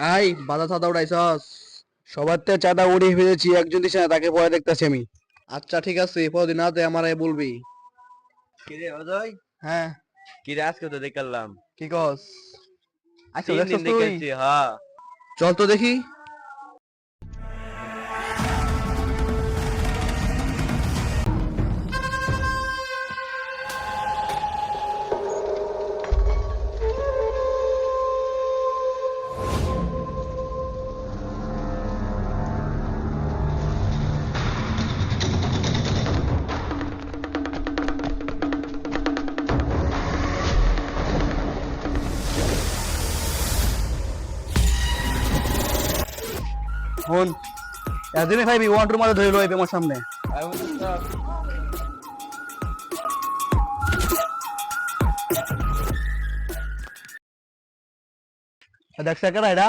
I বাধা সাদা উড়াইছস। সবার তো চাঁদা উড়িয়ে ফেলেছি, একজন দিছে না, তাকে পরে দেখতেছি আমি। আচ্ছা ঠিক আছে, পরদিন রাতে আমারে বলবি। কিরে অজয়, হ্যাঁ। কিরে আজকে তো দেখলাম কি কস? আচ্ছা 3 দিন দেখছস তুই? দেখেছি। হ্যাঁ, চল তো দেখি। হন একদিনে খাইবি, ওয়ান টুর মাঝে ধরে লইবে আমার সামনে। দেখছ কেন এটা?